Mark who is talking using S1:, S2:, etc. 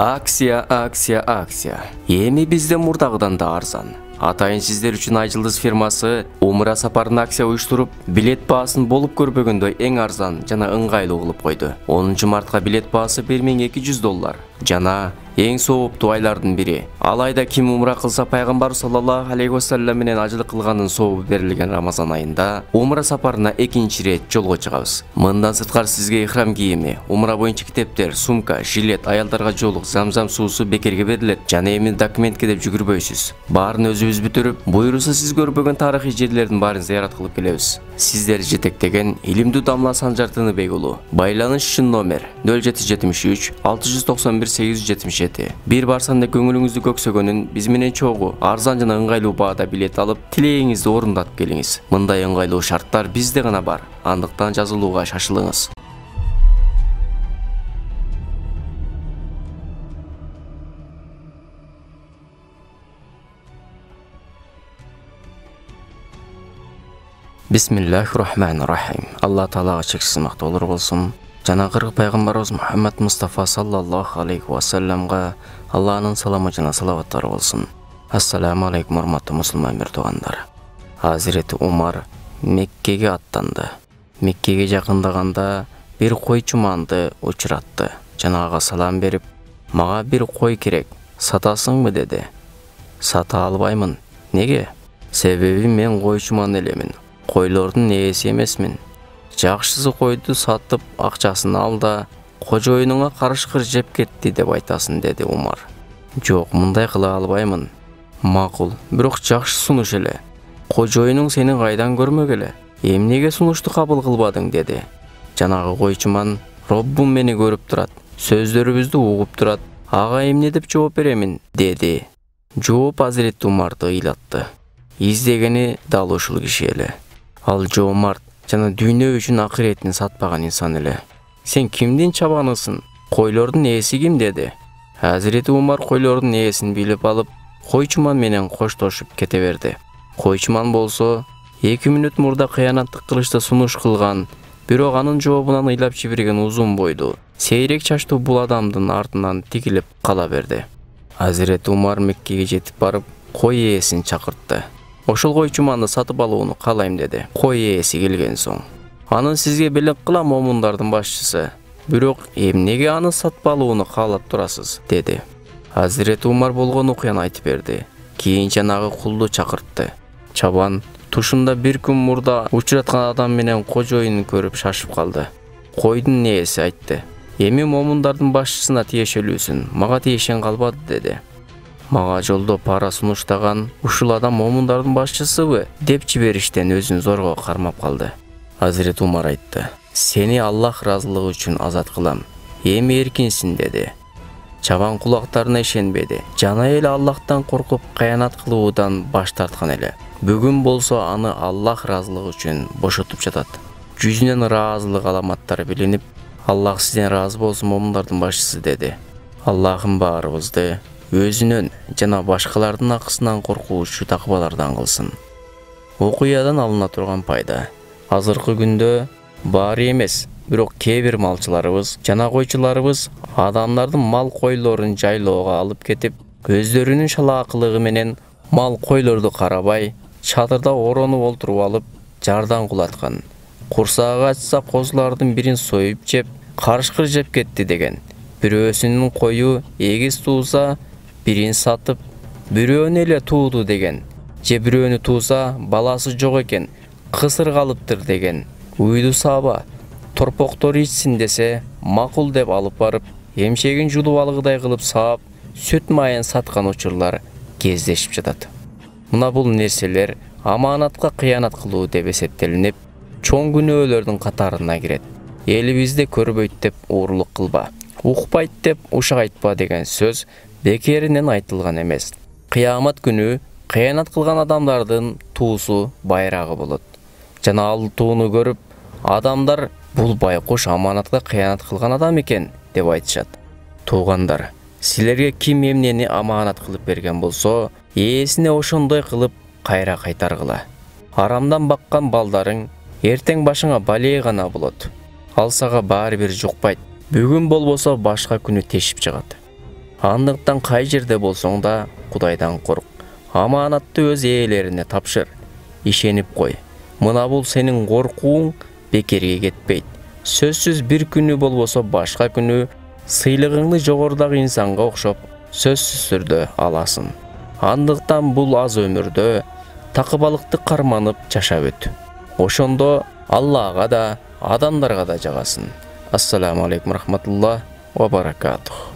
S1: Акция. Эми бизде мурдагыдан да арзан. Атайын сиздер үчүн Айжылдыз фирмасы умра сапарын акция уюштуруп, билет баасын болуп көрбөгөндөй эң арзан жана ыңгайлуу кылып койду. 10 мартка билет баасы $1200 жана эң сооптуу айлардын бири. Алайда ким умра кылса пайгамбар саллаллаху алейхи вассалам менен ажылык кылганын сообу берилген Рамазан айында умра сапарына экинчи ирет жолго чыгабыз. Мындан сырткары сизге ихрам кийими, умра боюнча китептер, сумка, жилет, аялдарга жоолук, замзам суусу бекерге берилет жана эми документке деп жүгүрбөйсүз. Баарын өзүбүз бүтүрүп, буйруса сиз көрбөгөн тарыхый жерлердин баарын зыярат кылып келебиз. Сиздер жетектеген илимдүү Дамла Санжар Тыныбек уулу. Байланыш үчүн номер 0773 691 877. Бир барсанда көңүлүңүздү көксөгөнүн биз менен чогуу арзан жана ыңгайлуу баада билет алып, тилегиңизди орундатып келиңиз. Мындай ыңгайлуу шарттар бизде гана бар. Андыктан жазылууга шашылыңыз. Бисмиллахир-рахманир-рахим. Алла Таалага чексиз мактоолор болсун. Жанагы пайгамбарыбыз Мухаммад Мустафа саллаллаху алейхи вассаламга Алланын саламы жана салаваттары болсун. Ассаламу алейкум, урматтуу мусулман туугандар. Hazreti Umar Меккеге аттанды. Меккеге жакындаганда бир кой чуманды учуратты. Жана ага салам берип, "Мага бир кой керек, сатасыңбы?" деди. "Сата албаймын." "Неге?" "Себеби мен кой чуман элемин. Койлордун ээси эмесмин. Жакшысы койду сатып акчасын ал да кожоюнуңа карышкыр жеп кетти деп айтасың", деди Умар. "Жок, мындай кыла албаймын." "Макул, бирок жакшы сунуш эле. Кожоюнуң сени кайдан көрмөк эле. Эмнеге сунушту кабыл кылбадың?" деди. Жанагы койчуман, "Роббум мени көрүп турат, сөздөрүбүздү угуп турат. Ага эмне деп жооп беремин?" деди. Жооп Hazreti Умарды ыйлатты. Издегени дал ушул киши эле. Ал жоомарт жана дүйнө үчүн акыретин сатпаган инсан эле. "Сен кимдин чабанысың? Койлордун ээси ким?" деди. Hazreti Умар койлордун ээсин билип алып, койчуман менен коштошуп кете берди. Койчуман болсо 2 мүнөт мурда кыянаттык кылышта сунуш кылган, бирок анын жообунан ыйлап жиберген узун бойду, сейрек чачтуу бул адамдын артынан тигилип кала берди. Hazreti Умар Меккеге жетип барып, кой ээсин чакыртты. "Ошол койчуманды сатып алууну каалайм" деди. Кой ээси келген соң, "Анын сизге белек кыла момундардын башчысы. Бирок эмнеге аны сатып алууну каалап турасыз?" деди. Hazreti Умар болгон окуяны айтып берди. Кийин жанагы кулду чакыртты. Чабан тушунда бир күн мурда учураткан адам менен кожоюнун көрүп шашып калды. Койдун ээси айтты: "Эми момундардын башчысына тиешелүүсүн, мага тиешен калбады" деди. "Мага жолдо пара сунуштаган ушул адам момундардын башчысыбы?" деп жибериштен өзүн зорго кармап калды. Hazreti Умар айтты: "Сени Аллах ыраазылыгы үчүн азат кылам. Эми эркинсиң" деди. Чабан кулактарына ишенбеди. Жана эле Аллахтан коркуп кыянат кылуудан баш тарткан эле. Бүгүн болсо аны Аллах ыраазылыгы үчүн бошотуп жатат. Жүзүнөн ыраазылык аламаттары билинип, "Аллах сизден ыраазы болсун, момундардын башчысы" деди. Аллахым баарыбызды өзүнөн жана башкалардын акысынан коркуучу такыбалардан кылсын. Окуядан алына турган пайда. Азыркы күндө баары эмес, бирок кээ бир малчыларыбыз жана койчуларыбыз адамдардын мал койлорун жайлоого алып кетип, өздөрүнүн шалаакылыгы менен мал койлорду карабай, чатырда оронуп олтуруп алып, жардан кулаткан. Курсагы ачса козулардын бирин союп жеп, карышкыр жеп кетти деген. Бирөөсүнүн кою эгиз тууса, бирин сатып, бирөөнү эле тууду деген. Же бирөөнү тууса, баласы жок экен, кысыр калыптыр деген. Уйду саба, торпоктору ичсин десе, макул деп алып барып, эмшегин жулуп алгыдай кылып саап, сүт майын саткан учурлар кездешип жатат. Мына бул нерселер аманатка кыянат кылуу деп эсептелинип, чоң күнөөлөрдүн катарына кирет. Элибизде көрбөйт деп уурлук кылба, укпайт деп ушак айтпа деген сөз бекеринен айтылган эмес. Кыямат күнү кыянат кылган адамдардын туусу байрагы болот. Жана ал тууну көрүп, адамдар бул байкуш аманатка кыянат кылган адам экен деп айтышат. Туугандар, силерге ким эмнени аманат кылып берген болсо, ээсине ошондой кылып кайра кайтаргыла. Арамдан баккан балдарың эртең башыңа балээ гана болот. Ал сага баары бир жукпайт. Бүгүн болбосо башка күнү тешип чыгат. Андыктан кай жерде болсоң да Кудайдан корк. Аманатты өз ээлерине тапшыр. Ишенип кой. Мына бул сенин коркууң бекерге кетпейт. Сөзсүз бир күнү болбосо башка күнү сыйлыгыңды жогорудагы инсанга окшоп сөзсүз түрдө аласың. Андыктан бул аз өмүрдө такыбалыкты карманып жашап өт. Ошондо Аллага да, адамдарга да жагасың. Ассаламу алейкум рахматуллах ва баракатух.